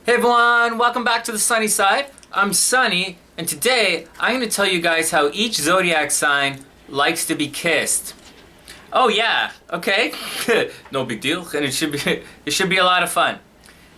Hey everyone, welcome back to the sunny side. I'm Sonny, and today I'm going to tell you guys how each zodiac sign likes to be kissed. Oh yeah, okay, no big deal, and it should be a lot of fun.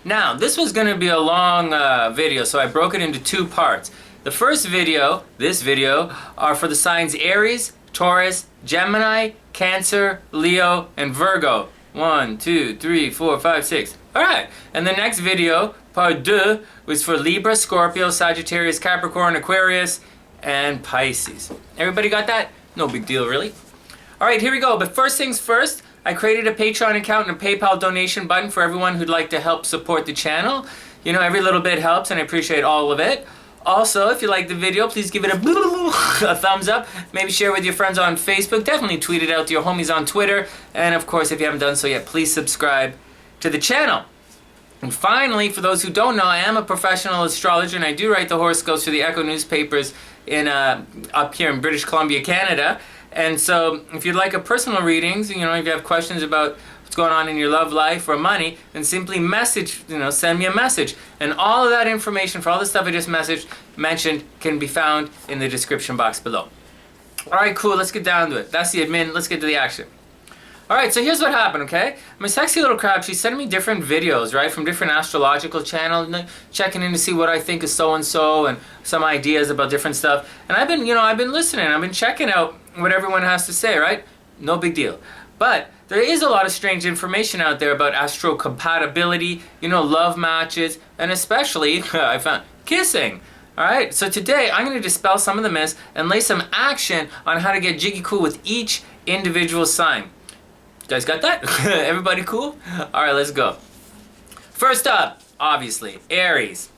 Now, this was going to be a long video, so I broke it into two parts. The first video, this video, are for the signs Aries, Taurus, Gemini, Cancer, Leo, and Virgo. 1, 2, 3, 4, 5, 6. Alright, and the next video, part 2, was for Libra, Scorpio, Sagittarius, Capricorn, Aquarius, and Pisces. Everybody got that? No big deal, really. Alright, here we go. But first things first, I created a Patreon account and a PayPal donation button for everyone who'd like to help support the channel. You know, every little bit helps, and I appreciate all of it. Also, if you like the video, please give it a thumbs up. Maybe share with your friends on Facebook. Definitely tweet it out to your homies on Twitter. And of course, if you haven't done so yet, please subscribe to the channel. And finally, for those who don't know, I am a professional astrologer, and I do write the horoscopes for the Echo newspapers in up here in British Columbia, Canada. And so, if you'd like a personal readings, you know, if you have questions about what's going on in your love life or money, then simply message, send me a message. And all of that information for all the stuff I just mentioned can be found in the description box below. Alright, cool, let's get down to it. That's the admin, let's get to the action. Alright, so here's what happened, okay? My sexy little crab, she's sending me different videos, right, from different astrological channels, checking in to see what I think is so-and-so and some ideas about different stuff. And I've been listening, I've been checking out what everyone has to say, right? No big deal. But there is a lot of strange information out there about astro-compatibility, love matches, and especially, I found, kissing. Alright, so today I'm going to dispel some of the myths and lay some action on how to get jiggy cool with each individual sign. You guys got that? Everybody cool? Alright, let's go. First up, obviously, Aries.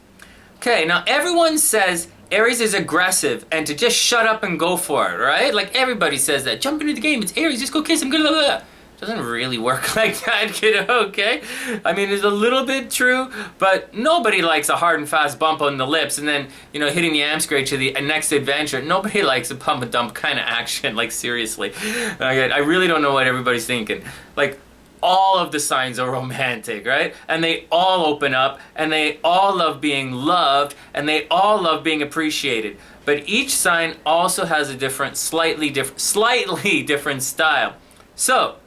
Okay, now everyone says Aries is aggressive and to just shut up and go for it, right? Like everybody says that. Jump into the game, it's Aries, just go kiss him, blah, blah, blah. Doesn't really work like that, kiddo, okay? I mean, it's a little bit true, but nobody likes a hard and fast bump on the lips and then, hitting the amp-scrape to the next adventure. Nobody likes a pump and dump kind of action, like seriously. Okay, I really don't know what everybody's thinking. Like, all of the signs are romantic, right? And they all open up, and they all love being loved, and they all love being appreciated. But each sign also has a slightly different style. So,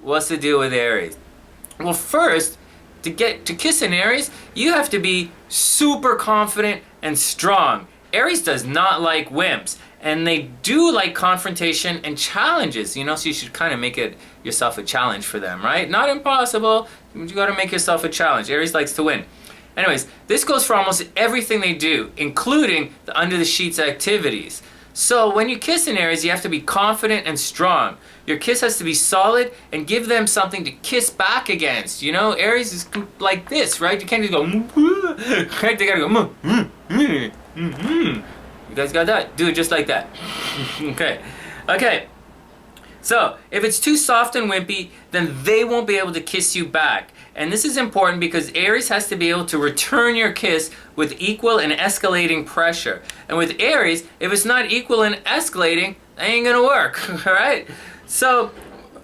what's the deal with Aries? Well, first, to kiss an Aries, you have to be super confident and strong. Aries does not like wimps, and they do like confrontation and challenges, so you should kind of make it yourself a challenge for them, right? Not impossible, but you gotta make yourself a challenge. Aries likes to win. Anyways, this goes for almost everything they do, including the under the sheets activities. So when you kiss an Aries, you have to be confident and strong. Your kiss has to be solid and give them something to kiss back against. Aries is like this, right? You can't just go, right? They gotta go, You guys got that? Do it just like that. Okay. So, if it's too soft and wimpy, then they won't be able to kiss you back. And this is important because Aries has to be able to return your kiss with equal and escalating pressure. And with Aries, if it's not equal and escalating, that ain't gonna work, alright? So,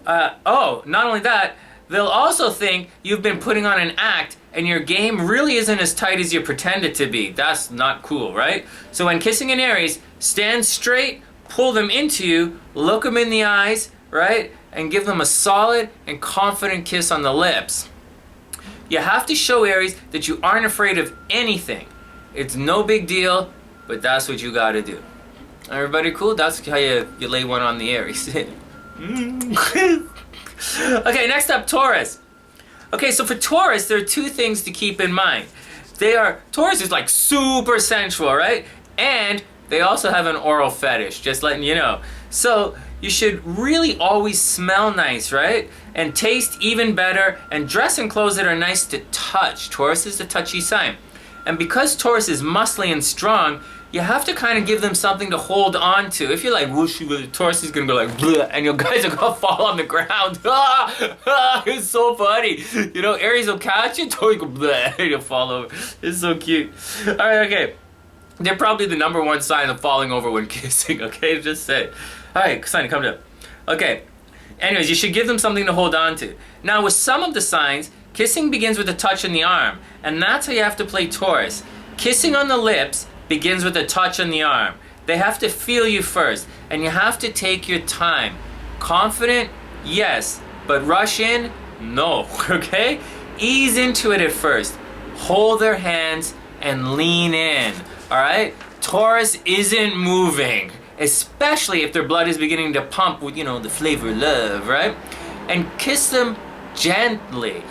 not only that, they'll also think you've been putting on an act and your game really isn't as tight as you pretend it to be. That's not cool, right? So when kissing an Aries, stand straight, pull them into you, look them in the eyes, right? And give them a solid and confident kiss on the lips. You have to show Aries that you aren't afraid of anything. It's no big deal, but that's what you gotta do. Everybody cool? That's how you lay one on the Aries. Okay, next up, Taurus. Okay, so for Taurus, there are two things to keep in mind. Taurus is like super sensual, right? And they also have an oral fetish, just letting you know. So you should really always smell nice, right? And taste even better, and dress in clothes that are nice to touch. Taurus is a touchy sign. And because Taurus is muscly and strong, you have to kind of give them something to hold on to. If you're like whooshy with Taurus, is gonna go like bleh, and your guys are gonna fall on the ground. It's so funny. Aries will catch you, Taurus go bleh, and you'll fall over. It's so cute. Alright, okay. They're probably the #1 sign of falling over when kissing, okay? Just say. Alright, Sonny, come down. Okay. Anyways, you should give them something to hold on to. Now, with some of the signs, Kissing begins with a touch on the arm, and that's how you have to play Taurus. Kissing on the lips begins with a touch on the arm. They have to feel you first, and you have to take your time. Confident? Yes, but rush in? No, okay? Ease into it at first. Hold their hands and lean in, all right? Taurus isn't moving, especially if their blood is beginning to pump with, the flavor of love, right? And kiss them gently.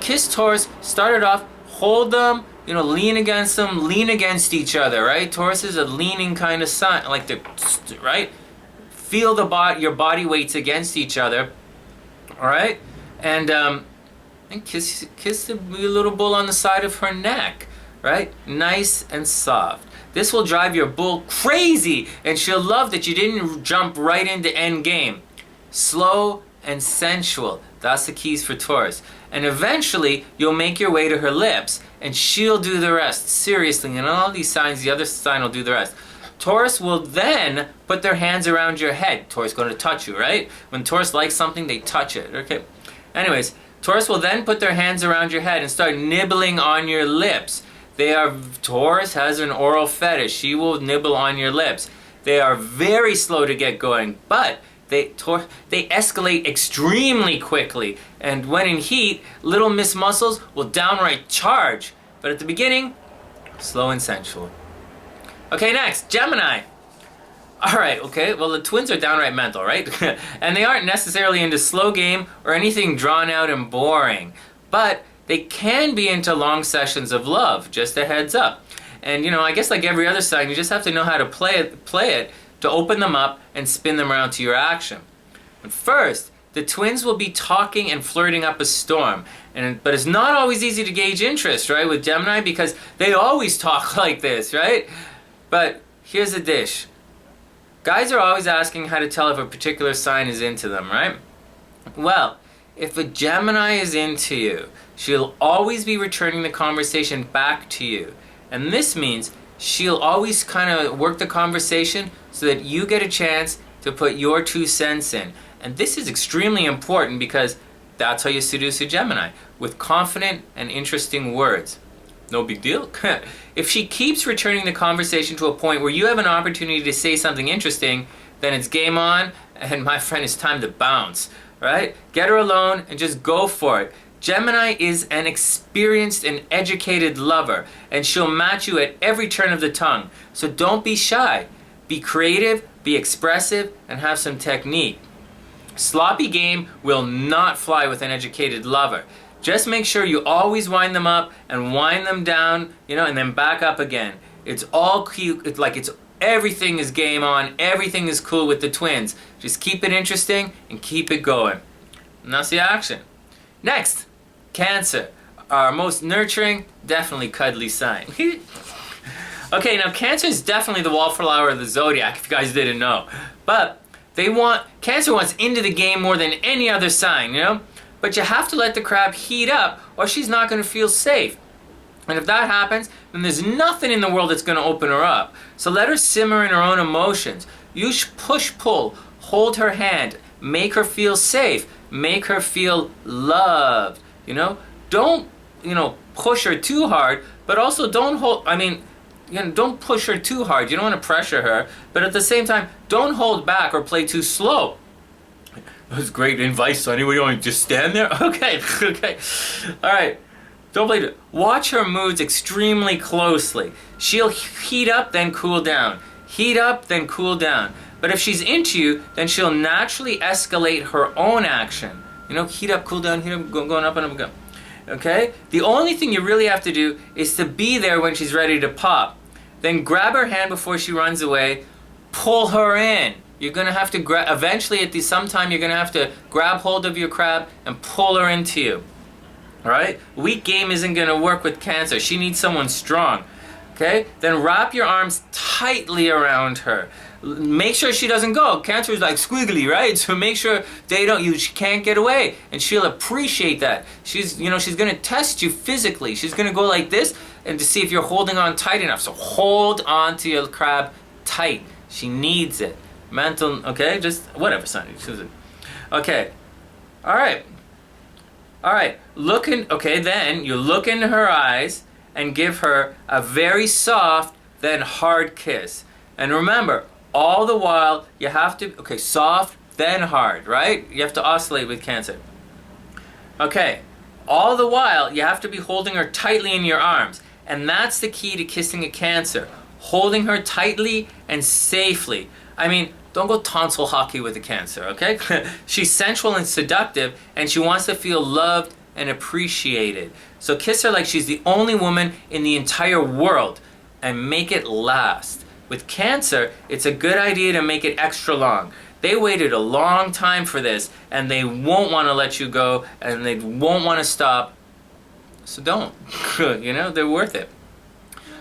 Kiss Taurus, start it off, hold them, lean against them, lean against each other, right? Taurus is a leaning kind of sign, like right? Feel your body weights against each other, all right? And kiss the little bull on the side of her neck, right? Nice and soft. This will drive your bull crazy, and she'll love that you didn't jump right into end game. Slow and sensual. That's the keys for Taurus. And eventually, you'll make your way to her lips, and she'll do the rest. Seriously, and all these signs, the other sign will do the rest. Taurus will then put their hands around your head. Taurus is going to touch you, right? When Taurus likes something, they touch it, okay? Anyways, Taurus will then put their hands around your head and start nibbling on your lips. Taurus has an oral fetish. She will nibble on your lips. They are very slow to get going, but they escalate extremely quickly. And when in heat, little Miss Muscles will downright charge. But at the beginning, slow and sensual. Okay, next, Gemini. All right, okay, well, the twins are downright mental, right? And they aren't necessarily into slow game or anything drawn out and boring. But they can be into long sessions of love, just a heads up. And I guess like every other sign, you just have to know how to play it to open them up and spin them around to your action. But first, the twins will be talking and flirting up a storm. But it's not always easy to gauge interest, right, with Gemini, because they always talk like this, right? But here's the dish. Guys are always asking how to tell if a particular sign is into them, right? Well, if a Gemini is into you, she'll always be returning the conversation back to you. And this means she'll always kind of work the conversation so that you get a chance to put your 2 cents in. And this is extremely important because that's how you seduce a Gemini, with confident and interesting words. No big deal. If she keeps returning the conversation to a point where you have an opportunity to say something interesting, then it's game on, and my friend, it's time to bounce, right? Get her alone and just go for it. Gemini is an experienced and educated lover, and she'll match you at every turn of the tongue. So don't be shy. Be creative, be expressive, and have some technique. Sloppy game will not fly with an educated lover. Just make sure you always wind them up and wind them down, and then back up again. It's all cute. Everything is game on. Everything is cool with the twins. Just keep it interesting and keep it going. And that's the action. Next, Cancer. Our most nurturing, definitely cuddly sign. Okay, now Cancer is definitely the wallflower of the Zodiac, if you guys didn't know. But Cancer wants into the game more than any other sign, But you have to let the crab heat up or she's not going to feel safe. And if that happens, then there's nothing in the world that's going to open her up. So let her simmer in her own emotions. Use push-pull. Hold her hand. Make her feel safe. Make her feel loved. Don't, push her too hard, but also don't don't push her too hard. You don't want to pressure her, but at the same time, don't hold back or play too slow. That was great advice, Sonny. We don't just stand there? Okay. All right. Don't play it. Watch her moods extremely closely. She'll heat up, then cool down. Heat up, then cool down. But if she's into you, then she'll naturally escalate her own action. Heat up, cool down, heat up, going up and up, go. Okay? The only thing you really have to do is to be there when she's ready to pop. Then grab her hand before she runs away. Pull her in. You're going to have to eventually sometime you're going to have to grab hold of your crab and pull her into you. All right? Weak game isn't going to work with Cancer. She needs someone strong. Okay? Then wrap your arms tightly around her. Make sure she doesn't go. Cancer is like squiggly, right? So make sure she can't get away, and she'll appreciate that. She's going to test you physically. She's going to go like this and to see if you're holding on tight enough. So hold on to your crab tight. She needs it. Mental, okay? Just whatever, Sonny. Okay. All right. All right, okay, then you look into her eyes and give her a very soft, then hard kiss. And remember, all the while, you have to, okay, soft, then hard, right? You have to oscillate with Cancer. Okay, all the while, you have to be holding her tightly in your arms. And that's the key to kissing a Cancer. Holding her tightly and safely. I mean, don't go tonsil hockey with a Cancer, okay? She's sensual and seductive, and she wants to feel loved and appreciated. So kiss her like she's the only woman in the entire world, and make it last. With Cancer, it's a good idea to make it extra long. They waited a long time for this, and they won't want to let you go, and they won't want to stop. So don't. You know, they're worth it.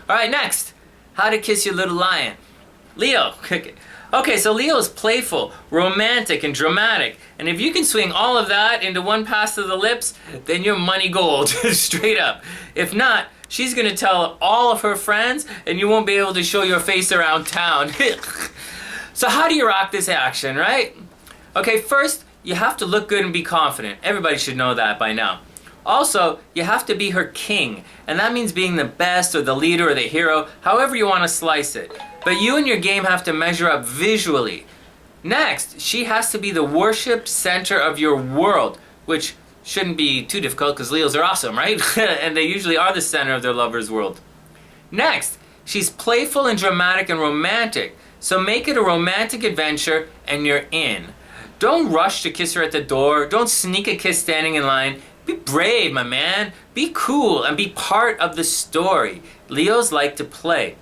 All right, next. How to kiss your little lion. Leo. Okay, so Leo is playful, romantic, and dramatic. And if you can swing all of that into one pass of the lips, then you're money gold, straight up. If not, she's going to tell all of her friends, and you won't be able to show your face around town. So how do you rock this action, right? Okay, first, you have to look good and be confident. Everybody should know that by now. Also, you have to be her king, and that means being the best or the leader or the hero, however you want to slice it. But you and your game have to measure up visually. Next, she has to be the worship center of your world, which shouldn't be too difficult because Leos are awesome, right? And they usually are the center of their lover's world. Next, she's playful and dramatic and romantic, so make it a romantic adventure and you're in. Don't rush to kiss her at the door. Don't sneak a kiss standing in line. Be brave, my man. Be cool and be part of the story. Leos like to play.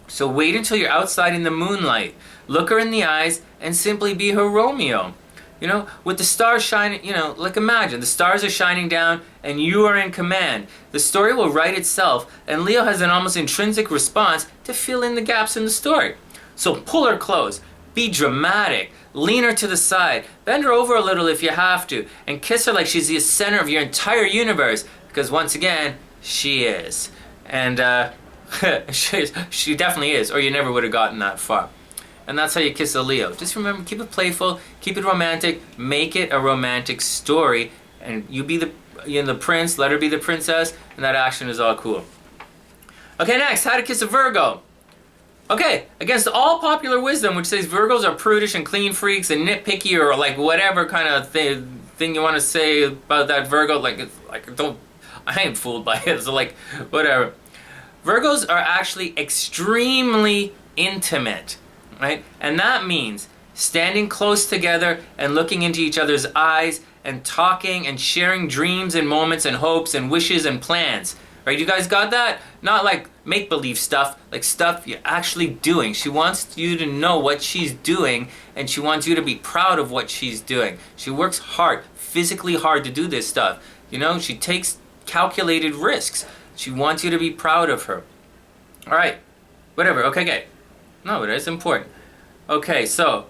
So wait until you're outside in the moonlight. Look her in the eyes and simply be her Romeo. You know, with the stars shining, you know, like imagine, the stars are shining down and you are in command. The story will write itself, and Leo has an almost intrinsic response to fill in the gaps in the story. So pull her close, be dramatic, lean her to the side, bend her over a little if you have to, and kiss her like she's the center of your entire universe, because once again, she is. And she definitely is, or you never would have gotten that far. And that's how you kiss a Leo. Just remember, keep it playful, keep it romantic, make it a romantic story, and you be the prince, let her be the princess, and that action is all cool. Okay, next, how to kiss a Virgo. Okay, against all popular wisdom, which says Virgos are prudish and clean freaks and nitpicky, or like whatever kind of thing you want to say about that Virgo, I ain't fooled by it, so like, whatever. Virgos are actually extremely intimate, right? And that means standing close together and looking into each other's eyes and talking and sharing dreams and moments and hopes and wishes and plans. Right, you guys got that? Not like make-believe stuff, like stuff you're actually doing. She wants you to know what she's doing, and she wants you to be proud of what she's doing. She works hard, physically hard to do this stuff. You know, she takes calculated risks. She wants you to be proud of her. All right, whatever, okay. No, but it's important. Okay, so,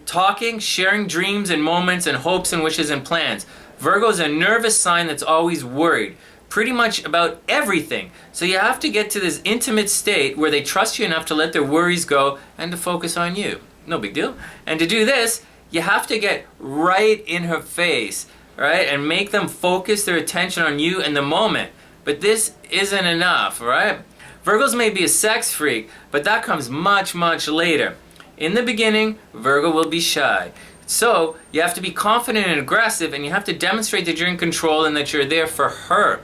talking, sharing dreams and moments and hopes and wishes and plans. Virgo's a nervous sign that's always worried. Pretty much about everything. So you have to get to this intimate state where they trust you enough to let their worries go and to focus on you. No big deal. And to do this, you have to get right in her face, right? And make them focus their attention on you in the moment. But this isn't enough, right? Virgos may be a sex freak, but that comes much, much later. In the beginning, Virgo will be shy. So you have to be confident and aggressive, and you have to demonstrate that you're in control and that you're there for her.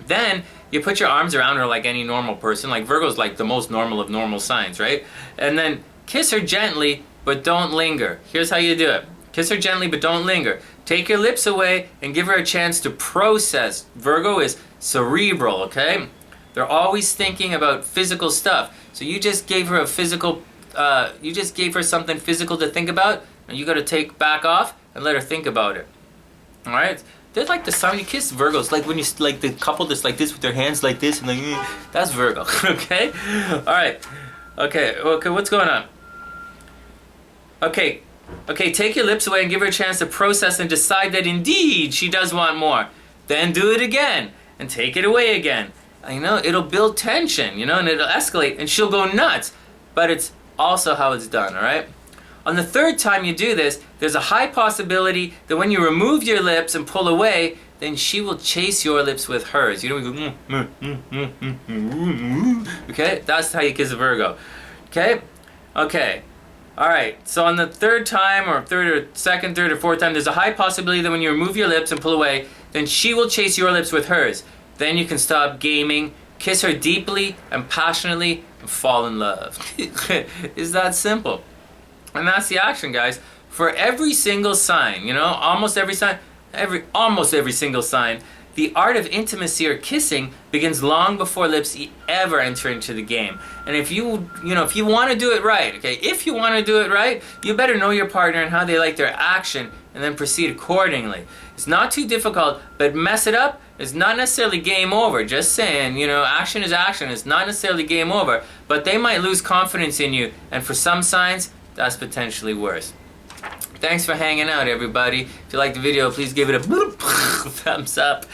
Then you put your arms around her like any normal person. Like Virgo's like the most normal of normal signs, right? And then kiss her gently, but don't linger. Here's how you do it. Kiss her gently, but don't linger. Take your lips away and give her a chance to process. Virgo is cerebral, okay? They're always thinking about physical stuff. So you just gave her something physical to think about, and you got to take back off and let her think about it. All right? They're like the sign you kiss Virgos, like when you like the couple that's like this with their hands like this and like that's Virgo, okay? All right, okay, what's going on? Okay, take your lips away and give her a chance to process and decide that indeed she does want more. Then do it again and take it away again. You know, it'll build tension, you know, and it'll escalate and she'll go nuts. But it's also how it's done, all right? On the third time you do this, there's a high possibility that when you remove your lips and pull away, then she will chase your lips with hers. You know, go, okay? That's how you kiss a Virgo. Okay? Okay. Alright, so on the third time, or second, third, or fourth time, there's a high possibility that when you remove your lips and pull away, then she will chase your lips with hers. Then you can stop gaming, kiss her deeply and passionately, and fall in love. It's that simple. And that's the action, guys. For every single sign, you know, almost every single sign, the art of intimacy or kissing begins long before lips ever enter into the game. And if you want to do it right, okay, if you want to do it right, you better know your partner and how they like their action and then proceed accordingly. It's not too difficult, but mess it up, it's not necessarily game over. Just saying, you know, action is action. It's not necessarily game over, but they might lose confidence in you, and for some signs, that's potentially worse. Thanks for hanging out, everybody. If you liked the video, please give it a thumbs up.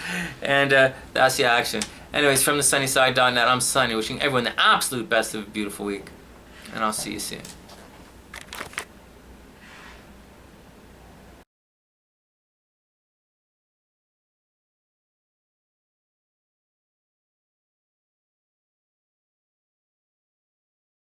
And that's the action. Anyways, from thesunnyside.net, I'm Sonny, wishing everyone the absolute best of a beautiful week. And I'll see you soon.